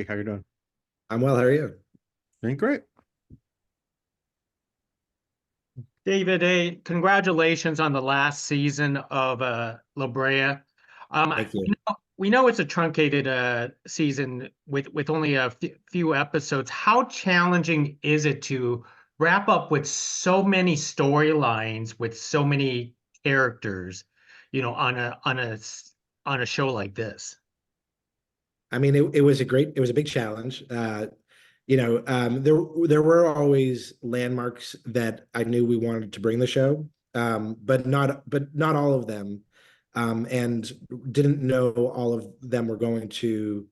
Hey, how you doing? I'm well. How are you? Doing great. David, hey, congratulations on the last season of La Brea. Thank you. We know it's a truncated season with only a few episodes. How challenging is it to wrap up with so many storylines with so many characters, on a show like this? I mean, it was it was a big challenge. There were always landmarks that I knew we wanted to bring the show, but not all of them, and didn't know all of them were going to.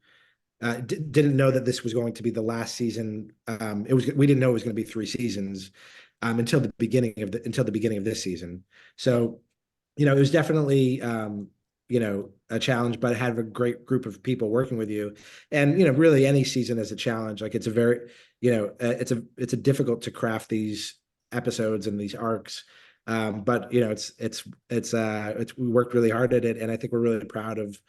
Didn't know that this was going to be the last season. We didn't know it was going to be 3 seasons, until the beginning of this season. So, it was definitely a challenge, but have a great group of people working with you. And, really any season is a challenge. Like it's a very, it's a difficult to craft these episodes and these arcs. But we worked really hard at it, and I think we're really proud of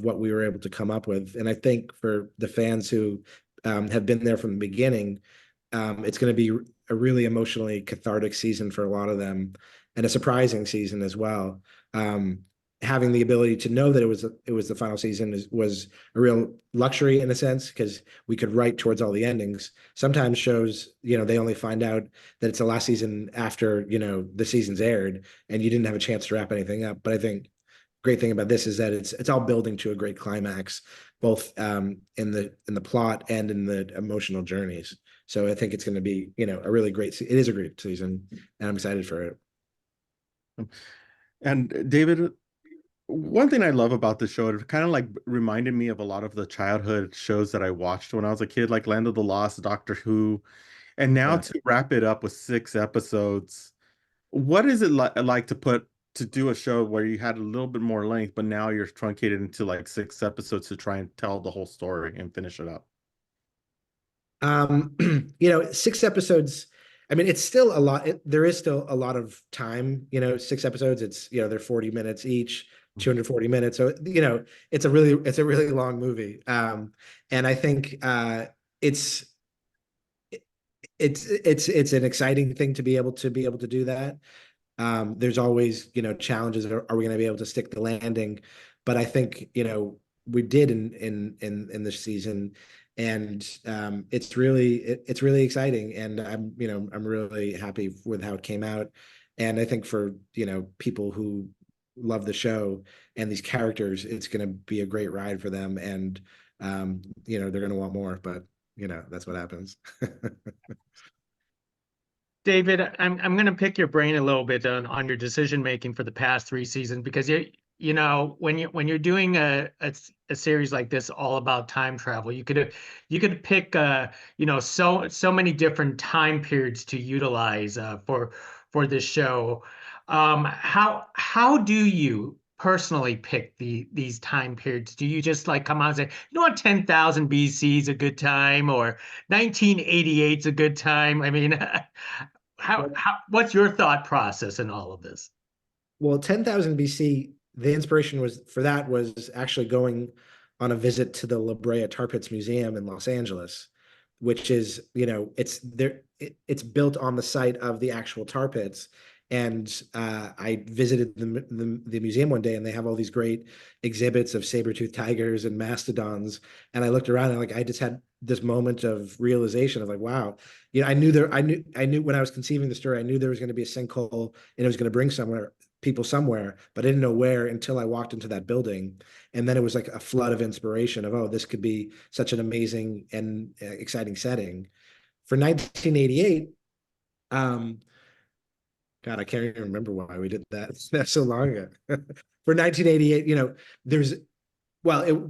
what we were able to come up with. And I think for the fans who have been there from the beginning, it's going to be a really emotionally cathartic season for a lot of them, and a surprising season as well. Having the ability to know that it was the final season was a real luxury in a sense, because we could write towards all the endings. Sometimes shows, they only find out that it's the last season after, the season's aired, and you didn't have a chance to wrap anything up. But I think great thing about this is that it's all building to a great climax, both in the plot and in the emotional journeys. So I think it's going to be, a really great. It is a great season, and I'm excited for it. And David, one thing I love about the show, it kind of like reminded me of a lot of the childhood shows that I watched when I was a kid, like Land of the Lost, Doctor Who, and now Yeah. to wrap it up with 6 episodes. What is it like to do a show where you had a little bit more length, but now you're truncated into like 6 episodes to try and tell the whole story and finish it up? 6 episodes. I mean, it's still a lot. There is still a lot of time. 6 episodes. It's they're 40 minutes each, 240 minutes. So it's a really long movie. And I think it's it's an exciting thing to be able to do that. There's always challenges. Are we going to be able to stick the landing? But I think we did in this season, and it's really exciting, and I'm really happy with how it came out. And I think for people who love the show and these characters, it's going to be a great ride for them, and they're going to want more. But that's what happens. David, I'm going to pick your brain a little bit on your decision making for the past 3 seasons, because when you're doing a series like this all about time travel, you could pick so many different time periods to utilize for this show. How do you personally pick these time periods? Do you just like come out and say, 10,000 BC is a good time, or 1988 is a good time? I mean, what's your thought process in all of this? Well, 10,000 BC, the inspiration was actually going on a visit to the La Brea Tar Pits Museum in Los Angeles, which is, it's there, it's built on the site of the actual tar pits. And I visited the museum one day, and they have all these great exhibits of saber-toothed tigers and mastodons. And I looked around, and I just had this moment of realization of like, wow, I knew when I was conceiving the story, I knew there was going to be a sinkhole, and it was going to bring people somewhere, but I didn't know where until I walked into that building. And then it was like a flood of inspiration of, oh, this could be such an amazing and exciting setting. For 1988, God, I can't even remember why we did that. That's so long ago. For 1988,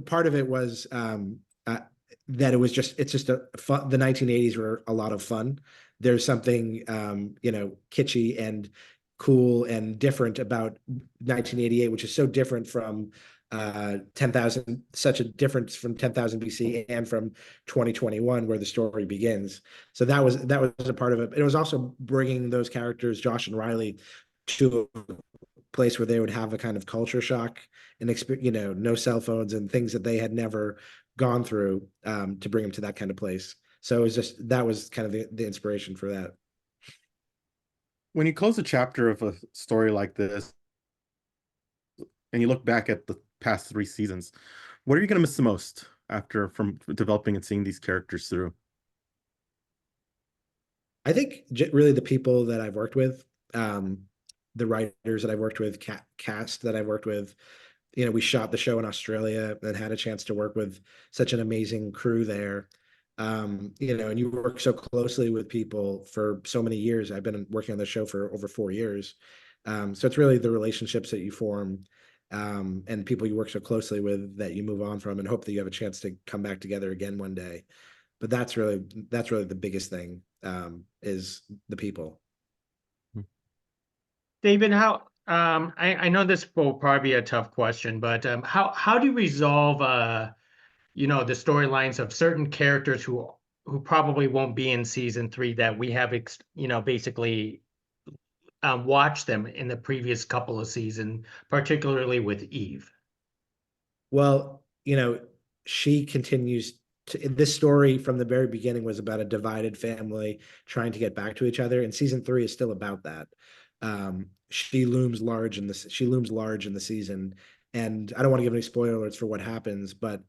part of it was that it's just a fun. The 1980s were a lot of fun. There's something kitschy and cool and different about 1988, which is so different from 10,000, such a difference from 10,000 BC and from 2021, where the story begins. So that was a part of it. It was also bringing those characters, Josh and Riley, to a place where they would have a kind of culture shock and experience, no cell phones and things that they had never gone through to bring him to that kind of place. So it was just, that was kind of the inspiration for that. When you close a chapter of a story like this and you look back at the past 3 seasons, what are you going to miss the most after from developing and seeing these characters through? I think really the people that I've worked with, the writers that I've worked with, cast that I've worked with. You know, we shot the show in Australia and had a chance to work with such an amazing crew there. You know, and you work so closely with people for so many years. I've been working on the show for over 4 years. So it's really the relationships that you form, and people you work so closely with that you move on from and hope that you have a chance to come back together again one day. But that's really the biggest thing, is the people. David, how I know this will probably be a tough question, but how do you resolve you know, the storylines of certain characters who probably won't be in season 3 that we have you know, basically watched them in the previous couple of seasons, particularly with Eve? Well, you know, she continues to, this story from the very beginning was about a divided family trying to get back to each other, and season 3 is still about that. She looms large in this. She looms large in the season, and I don't want to give any spoilers for what happens, but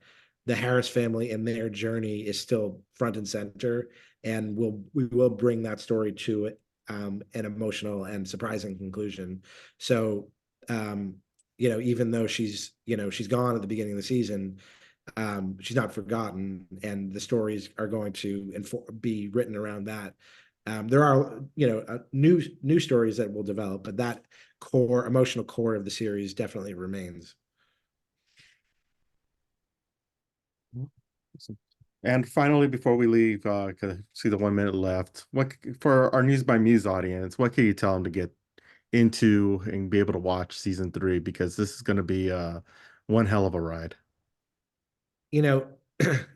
the Harris family and their journey is still front and center, and we will bring that story to an emotional and surprising conclusion. So, you know, even though she's gone at the beginning of the season, she's not forgotten, and the stories are going to be written around that. There are, you know, new stories that will develop, but that core emotional core of the series definitely remains. And finally, before we leave, I see the 1 minute left. What for our News by Muse audience? What can you tell them to get into and be able to watch season 3? Because this is going to be one hell of a ride. You know,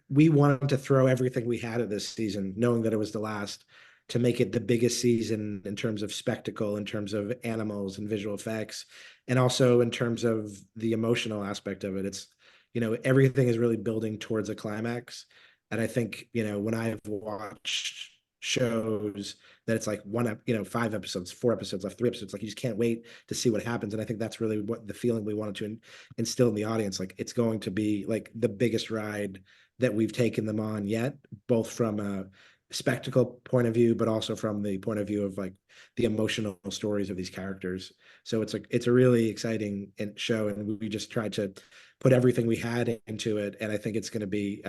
we wanted to throw everything we had at this season, knowing that it was the last, to make it the biggest season in terms of spectacle, in terms of animals and visual effects, and also in terms of the emotional aspect of it. It's, you know, everything is really building towards a climax. And I think, you know, when I've watched shows that it's like 5 episodes, 4 episodes left, 3 episodes, like you just can't wait to see what happens. And I think that's really what the feeling we wanted to instill in the audience. Like, it's going to be like the biggest ride that we've taken them on yet, both from a spectacle point of view, but also from the point of view of like the emotional stories of these characters. So it's a really exciting show, and we just tried to put everything we had into it. And I think it's going to be,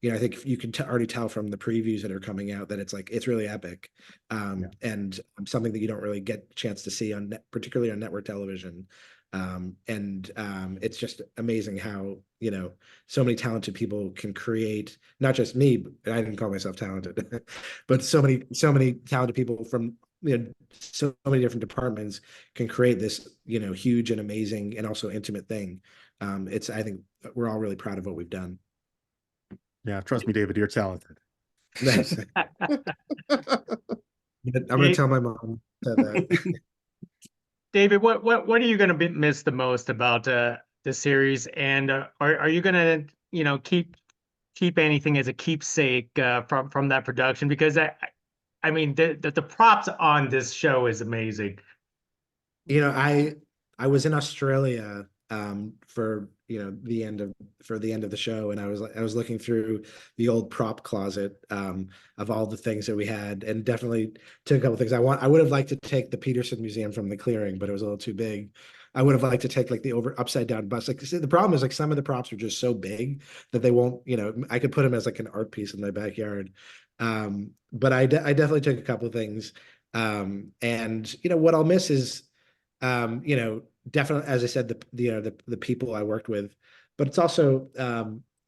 you know, I think you can already tell from the previews that are coming out that it's really epic, and something that you don't really get a chance to see on particularly on network television. It's just amazing how, you know, so many talented people can create, not just me, but I didn't call myself talented, but so many talented people from, you know, so many different departments can create this, you know, huge and amazing and also intimate thing. I think we're all really proud of what we've done. Yeah, trust me, David, you're talented. I'm gonna tell my mom that. David, what are you going to miss the most about the series, and are you going to, you know, keep anything as a keepsake from that production? Because I mean the props on this show is amazing. You know, I was in Australia for, you know, the end of the show, and I was looking through the old prop closet of all the things that we had, and definitely took a couple things. I would have liked to take the Peterson Museum from the clearing, but it was a little too big. I would have liked to take like the upside down bus. Like, see, the problem is like some of the props are just so big that they won't, you know, I could put them as like an art piece in my backyard. But I definitely took a couple of things. And you know what I'll miss is, you know, definitely, as I said, the people I worked with, but it's also,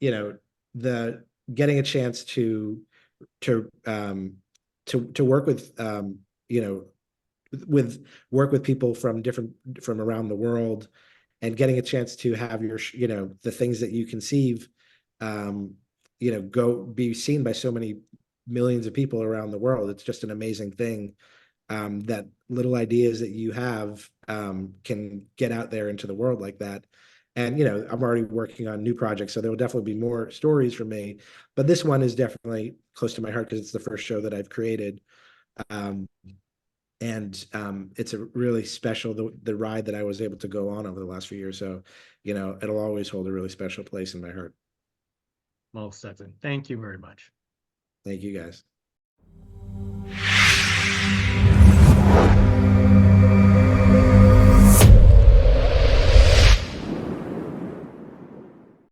you know, the getting a chance to work with, you know, work with people from around the world, and getting a chance to have your, you know, the things that you conceive, you know, go be seen by so many millions of people around the world. It's just an amazing thing, that little ideas that you have can get out there into the world like that. And I'm already working on new projects, so there will definitely be more stories from me. But this one is definitely close to my heart because it's the first show that I've created. Um, and it's a really special the ride that I was able to go on over the last few years. So, it'll always hold a really special place in my heart. Most definitely. Thank you very much. Thank you guys.